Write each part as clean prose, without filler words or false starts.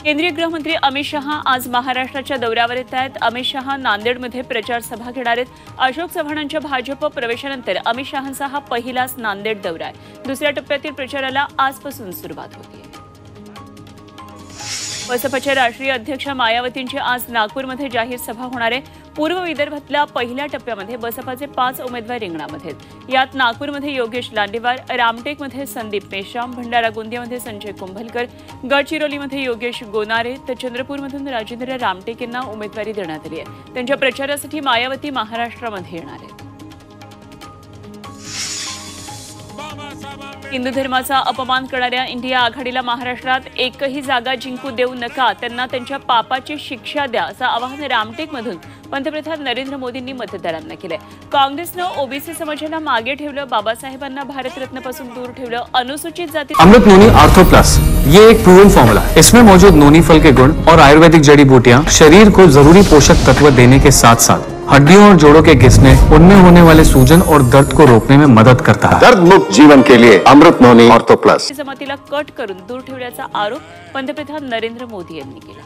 केंद्रीय गृहमंत्री अमित शहा आज महाराष्ट्राच्या दौऱ्यावर येत आहेत। अमित शहा नांदेडमध्ये प्रचार सभा घेणार आहेत। अशोक चव्हाणांच्या भाजप प्रवेशानंतर अमित शहांचा हा पहिलाच नांदेड दौरा आहे। दुसऱ्या टप्प्यातील प्रचाराला आजपासून सुरुवात होते। बसपाच्या राष्ट्रीय अध्यक्ष मायावतींची आज नागपूरमध्ये जाहीर सभा होणार आहे। पूर्व विदर्भातल्या पहिल्या टप्प्यामध्ये बसपाचे 5 उमेदवार रिंगणामध्ये आहेत। यात नागपूरमध्ये योगेश लांडेवार, रामटेकमध्ये संदीप मेश्राम, भंडारा गोंदियामध्ये संजय कुंभलकर, गडचिरोलीमध्ये योगेश गोनारे तर चंद्रपूरमधून राजेंद्र रामटेक यांना उमेदवारी देण्यात आली आहे। त्यांच्या प्रचारासाठी मायावती महाराष्ट्रामध्ये येणार आहेत। हिंदू धर्माचा अपमान करणाऱ्या इंडिया आघाडीला महाराष्ट्रात एकही जागा जिंकू देऊ नका, त्यांना त्यांच्या पापाची शिक्षा द्या असं आवाहन रामटेकमधून पंतप्रधान नरेंद्र मोदींनी मतदारांना केलंय। काँग्रेसनं ओबीसी समाजाला मागे ठेवलं, बाबासाहेबांना भारतरत्नपासून दूर ठेवलं, अनुसूचित जाती। अमृत नोनी आर्थो प्लस ये एक प्रूवन फॉर्मूला है। इसमें मौजूद नोनी फल के गुण और आयुर्वेदिक जड़ी बूटियां शरीर को जरूरी पोषक तत्व देने के साथ साथ हड्डियों और जोड़ों के घिसने, उनमें होने वाले सूजन और दर्द को रोकने में मदद करता है। दर्द मुक्त जीवन के लिए अमृत नोनी आर्थो प्लस। जमातीला कट करून दूर ठेवल्याचा आरोप पंतप्रधान नरेंद्र मोदी यांनी केला।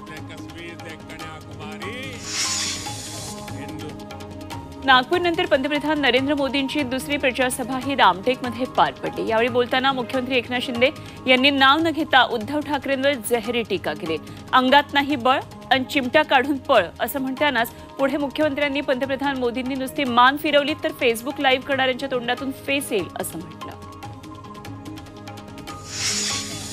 नागपूरनंतर पंतप्रधान नरेंद्र मोदींची दुसरी प्रचार सभा ही रामटेकमध्ये पार पडली। यावेळी बोलताना मुख्यमंत्री एकनाथ शिंदे यांनी नाव न घेता उद्धव ठाकरेंवर जहरी टीका केली। अंगात नाही बळ आणि चिमटा काढून पळ असं म्हणतानाच पुढे मुख्यमंत्र्यांनी पंतप्रधान मोदींनी नुसती मान फिरवली तर फेसबुक लाईव्ह करणाऱ्यांच्या तोंडातून फेस येईल असं म्हटलं।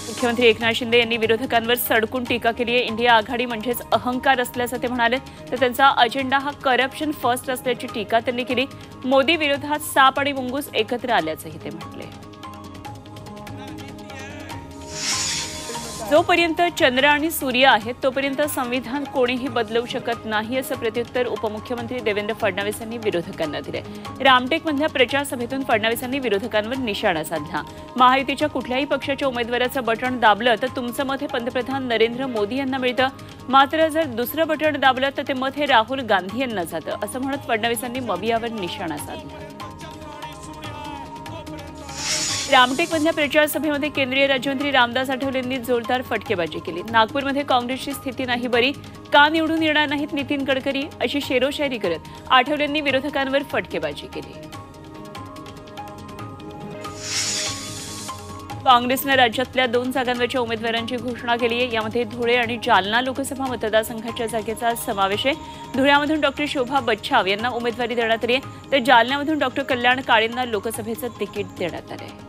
मुख्यमंत्री एकनाथ शिंदे यांनी विरोधकांवर सडकून टीका केली आहे। इंडिया आघाडी म्हणजेच अहंकार असल्याचं ते म्हणाले, तर त्यांचा अजेंडा हा करप्शन फर्स्ट असल्याची टीका त्यांनी केली। मोदी विरोधात साप आणि मुंगूस एकत्र आल्याचंही ते म्हटले। जोपर्यंत चंद्र आणि सूर्य आहेत तोपर्यंत संविधान कोणीही बदलू शकत नाही असं प्रत्युत्तर उपमुख्यमंत्री देवेंद्र फडणवीस यांनी विरोधकांना दिले। रामटेकमधल्या प्रचार सभेतून फडणवीसांनी विरोधकांवर निशाणा साधला। महायुतीच्या कुठल्याही पक्षाच्या उमेदवाराचं बटण दाबलं तर तुमचं मत हे पंतप्रधान नरेंद्र मोदी यांना मिळतं, मात्र जर दुसरं बटण दाबलं तर ते मत हे राहुल गांधी यांना जातं असं म्हणत फडणवीसांनी मवियावर निशाणा साधला। रामटेकमधल्या प्रचार सभेमध्ये केंद्रीय राज्यमंत्री रामदास आठवले यांनी जोरदार फटकेबाजी केली। नागपूरमध्ये काँग्रेसची स्थिती नाही बरी, का निवडून येणार नाहीत नितीन गडकरी अशी शेरोशायरी करत आठवलेंनी विरोधकांवर फटकेबाजी केली। काँग्रेसने राज्यातल्या 2 जागांवरच्या उमेदवारांची घोषणा केली आहे। यामध्ये धुळे आणि जालना लोकसभा मतदारसंघाच्या जागेचा समावेश आहे। धुळ्यामधून डॉक्टर शोभा बच्छाव यांना उमेदवारी देण्यात आली आहे, तर जालन्यामधून डॉक्टर कल्याण काळेंना लोकसभेचं तिकीट देण्यात आलं आहे।